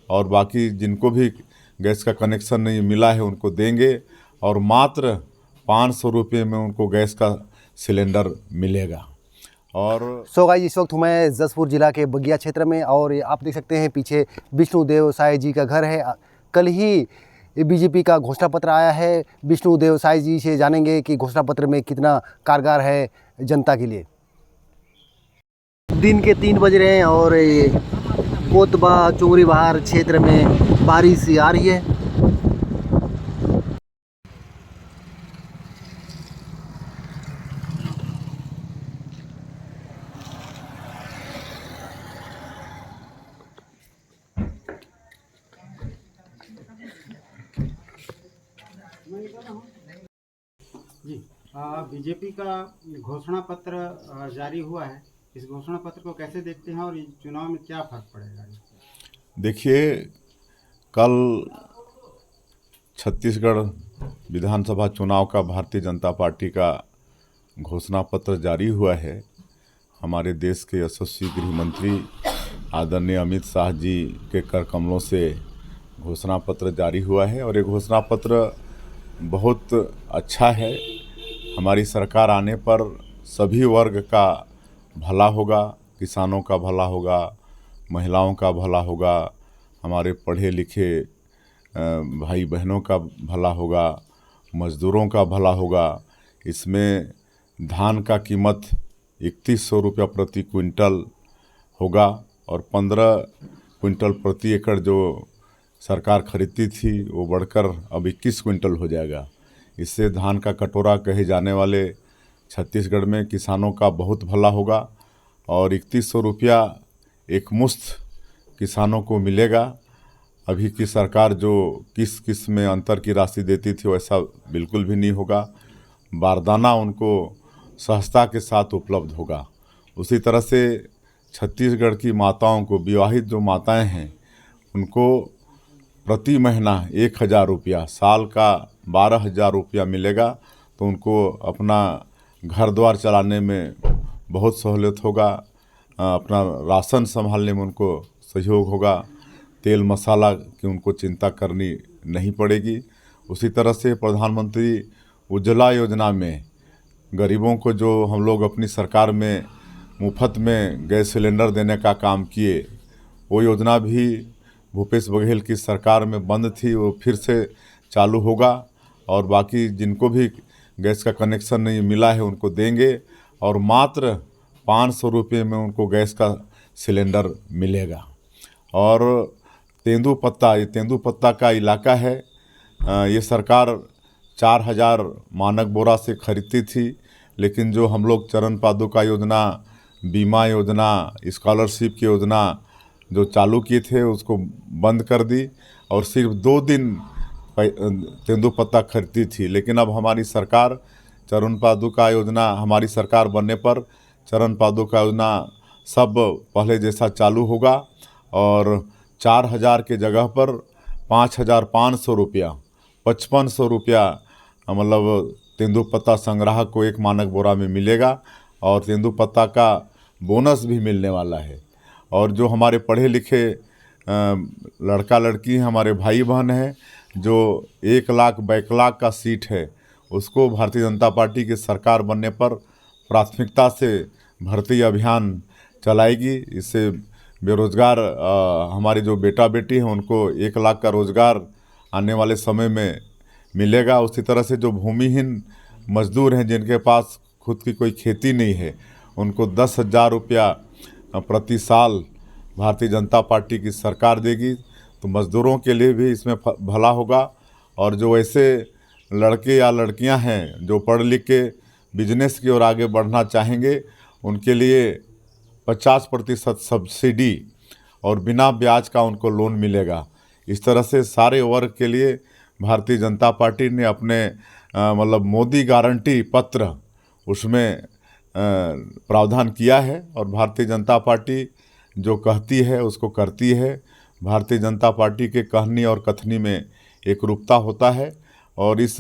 और बाकी जिनको भी गैस का कनेक्शन नहीं मिला है उनको देंगे और मात्र 500 रुपये में उनको गैस का सिलेंडर मिलेगा। और सो गाइस, इस वक्त हूँ मैं जसपुर ज़िला के बगिया क्षेत्र में और ये आप देख सकते हैं पीछे विष्णुदेव साई जी का घर है। कल ही बीजेपी का घोषणा पत्र आया है। विष्णुदेव साई जी से जानेंगे कि घोषणा पत्र में कितना कारगर है जनता के लिए। दिन के 3 बज रहे हैं और ये कोतबा चोरी बहार क्षेत्र में बारिश आ रही है। जी, बीजेपी का घोषणा पत्र जारी हुआ है। इस घोषणा पत्र को कैसे देखते हैं और चुनाव में क्या फर्क पड़ेगा? देखिए, कल छत्तीसगढ़ विधानसभा चुनाव का भारतीय जनता पार्टी का घोषणा पत्र जारी हुआ है। हमारे देश के यशस्वी गृह मंत्री आदरणीय अमित शाह जी के कर कमलों से घोषणा पत्र जारी हुआ है और ये घोषणा पत्र बहुत अच्छा है। हमारी सरकार आने पर सभी वर्ग का भला होगा, किसानों का भला होगा, महिलाओं का भला होगा, हमारे पढ़े लिखे भाई बहनों का भला होगा, मज़दूरों का भला होगा। इसमें धान का कीमत 3100 रुपया प्रति क्विंटल होगा और 15 क्विंटल प्रति एकड़ जो सरकार खरीदती थी वो बढ़कर अब 21 क्विंटल हो जाएगा। इससे धान का कटोरा कहे जाने वाले छत्तीसगढ़ में किसानों का बहुत भला होगा और 3100 रुपया एक मुश्त किसानों को मिलेगा। अभी की सरकार जो किस में अंतर की राशि देती थी वैसा बिल्कुल भी नहीं होगा। बारदाना उनको सहजता के साथ उपलब्ध होगा। उसी तरह से छत्तीसगढ़ की माताओं को, विवाहित जो माताएं हैं, उनको प्रति महीना 1000 रुपया, साल का 12,000 रुपया मिलेगा। तो उनको अपना घर द्वार चलाने में बहुत सहूलियत होगा, अपना राशन संभालने में उनको सहयोग होगा, तेल मसाला की उनको चिंता करनी नहीं पड़ेगी। उसी तरह से प्रधानमंत्री उज्ज्वला योजना में गरीबों को जो हम लोग अपनी सरकार में मुफ्त में गैस सिलेंडर देने का काम किए, वो योजना भी भूपेश बघेल की सरकार में बंद थी, वो फिर से चालू होगा और बाकी जिनको भी गैस का कनेक्शन नहीं मिला है उनको देंगे और मात्र 500 रुपये में उनको गैस का सिलेंडर मिलेगा। और तेंदूपत्ता, ये तेंदूपत्ता का इलाका है। ये सरकार 4000 मानक बोरा से खरीदती थी, लेकिन जो हम लोग चरण पादुका योजना, बीमा योजना, स्कॉलरशिप की योजना जो चालू किए थे उसको बंद कर दी और सिर्फ 2 दिन तेंदूपत्ता खरीदती थी। लेकिन अब हमारी सरकार चरण पादुका योजना, हमारी सरकार बनने पर चरण पादुका योजना सब पहले जैसा चालू होगा और 4000 के जगह पर 5500 रुपया, 5500 रुपया मतलब तेंदूपत्ता संग्राहक को एक मानक बोरा में मिलेगा और तेंदूपत्ता का बोनस भी मिलने वाला है। और जो हमारे पढ़े लिखे लड़का लड़की हैं, हमारे भाई बहन हैं, जो 1 लाख बैकलॉग का सीट है उसको भारतीय जनता पार्टी की सरकार बनने पर प्राथमिकता से भर्ती अभियान चलाएगी। इससे बेरोज़गार हमारे जो बेटा बेटी हैं उनको 1 लाख का रोज़गार आने वाले समय में मिलेगा। उसी तरह से जो भूमिहीन मजदूर हैं जिनके पास खुद की कोई खेती नहीं है, उनको 10,000 रुपया प्रति साल भारतीय जनता पार्टी की सरकार देगी। तो मज़दूरों के लिए भी इसमें भला होगा। और जो ऐसे लड़के या लड़कियां हैं जो पढ़ लिख के बिजनेस की ओर आगे बढ़ना चाहेंगे, उनके लिए 50% सब्सिडी और बिना ब्याज का उनको लोन मिलेगा। इस तरह से सारे वर्ग के लिए भारतीय जनता पार्टी ने अपने मतलब मोदी गारंटी पत्र उसमें प्रावधान किया है और भारतीय जनता पार्टी जो कहती है उसको करती है। भारतीय जनता पार्टी के कहनी और कथनी में एक रूपता होता है और इस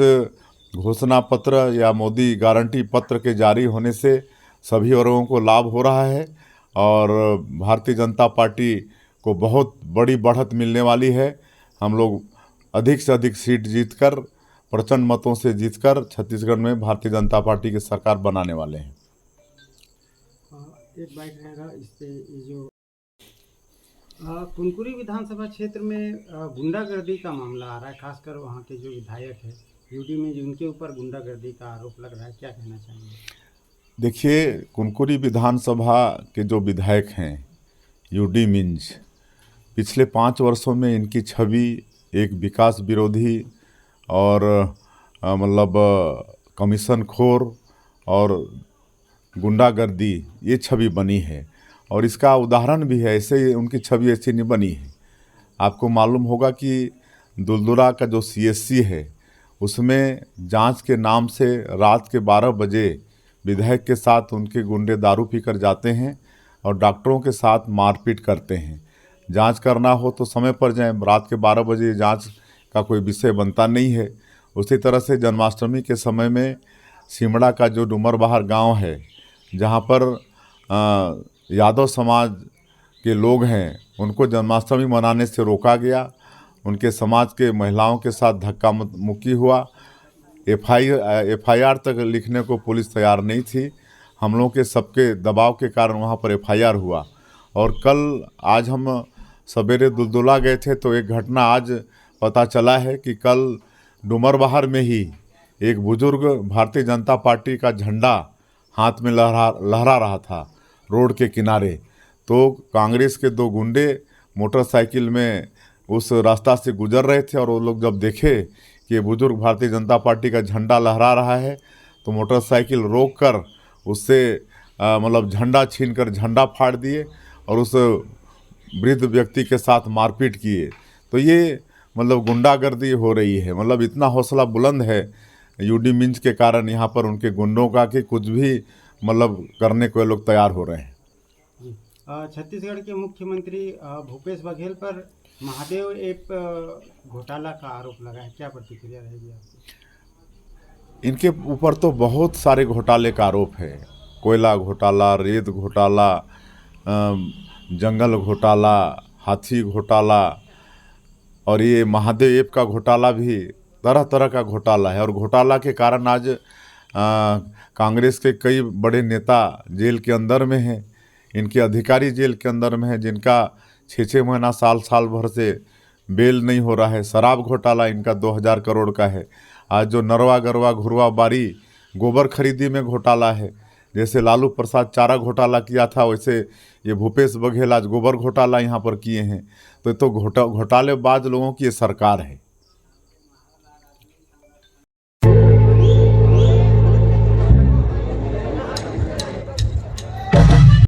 घोषणा पत्र या मोदी गारंटी पत्र के जारी होने से सभी वर्गों को लाभ हो रहा है और भारतीय जनता पार्टी को बहुत बड़ी बढ़त मिलने वाली है। हम लोग अधिक से अधिक सीट जीतकर, प्रचंड मतों से जीतकर छत्तीसगढ़ में भारतीय जनता पार्टी की सरकार बनाने वाले हैं। एक बाइट रहेगा इस पे, ये जो कुनकुरी विधानसभा क्षेत्र में गुंडागर्दी का मामला आ रहा है, खासकर वहाँ के जो विधायक है यूडी में, उनके ऊपर गुंडागर्दी का आरोप लग रहा है, क्या कहना चाहेंगे? देखिए, कुनकुरी विधानसभा के जो विधायक हैं यूडी मिंज, पिछले 5 वर्षों में इनकी छवि एक विकास विरोधी और कमीशन खोर और गुंडागर्दी ये छवि बनी है। और इसका उदाहरण भी है, ऐसे ही उनकी छवि ऐसी नहीं बनी है। आपको मालूम होगा कि दुलदुला का जो सीएससी है उसमें जांच के नाम से रात के 12 बजे विधायक के साथ उनके गुंडे दारू पीकर जाते हैं और डॉक्टरों के साथ मारपीट करते हैं। जांच करना हो तो समय पर जाएं, रात के 12 बजे जांच का कोई विषय बनता नहीं है। उसी तरह से जन्माष्टमी के समय में सिमड़ा का जो डुमरबहार गांव है, जहां पर यादव समाज के लोग हैं, उनको जन्माष्टमी मनाने से रोका गया। उनके समाज के महिलाओं के साथ धक्का मुक्की हुआ। एफआईआर तक लिखने को पुलिस तैयार नहीं थी। हम लोगों के सबके दबाव के कारण वहाँ पर एफआईआर हुआ। और आज हम सवेरे दुलदुला गए थे तो एक घटना आज पता चला है कि कल डुमरबहार में ही एक बुजुर्ग भारतीय जनता पार्टी का झंडा हाथ में लहरा रहा था रोड के किनारे। तो कांग्रेस के 2 गुंडे मोटरसाइकिल में उस रास्ता से गुजर रहे थे और वो लोग जब देखे कि ये बुजुर्ग भारतीय जनता पार्टी का झंडा लहरा रहा है तो मोटरसाइकिल रोककर उससे झंडा छीनकर झंडा फाड़ दिए और उस वृद्ध व्यक्ति के साथ मारपीट किए। तो ये गुंडागर्दी हो रही है। इतना हौसला बुलंद है यूडी मिंज के कारण यहाँ पर उनके गुंडों का कि कुछ भी करने को ये लोग तैयार हो रहे हैं। छत्तीसगढ़ के मुख्यमंत्री भूपेश बघेल पर महादेव ऐप घोटाला का आरोप लगा है, क्या प्रतिक्रिया रहेगी आपकी? इनके ऊपर तो बहुत सारे घोटाले का आरोप है। कोयला घोटाला, रेत घोटाला, जंगल घोटाला, हाथी घोटाला और ये महादेव ऐप का घोटाला भी, तरह तरह का घोटाला है। और घोटाला के कारण आज कांग्रेस के कई बड़े नेता जेल के अंदर में हैं। इनके अधिकारी जेल के अंदर में हैं जिनका 6-6 महीना, साल भर से बेल नहीं हो रहा है। शराब घोटाला इनका 2000 करोड़ का है। आज जो नरवा गरवा घुरवा बारी गोबर खरीदी में घोटाला है। जैसे लालू प्रसाद चारा घोटाला किया था, वैसे ये भूपेश बघेल आज गोबर घोटाला यहाँ पर किए हैं। तो घोटालेबाज लोगों की ये सरकार है।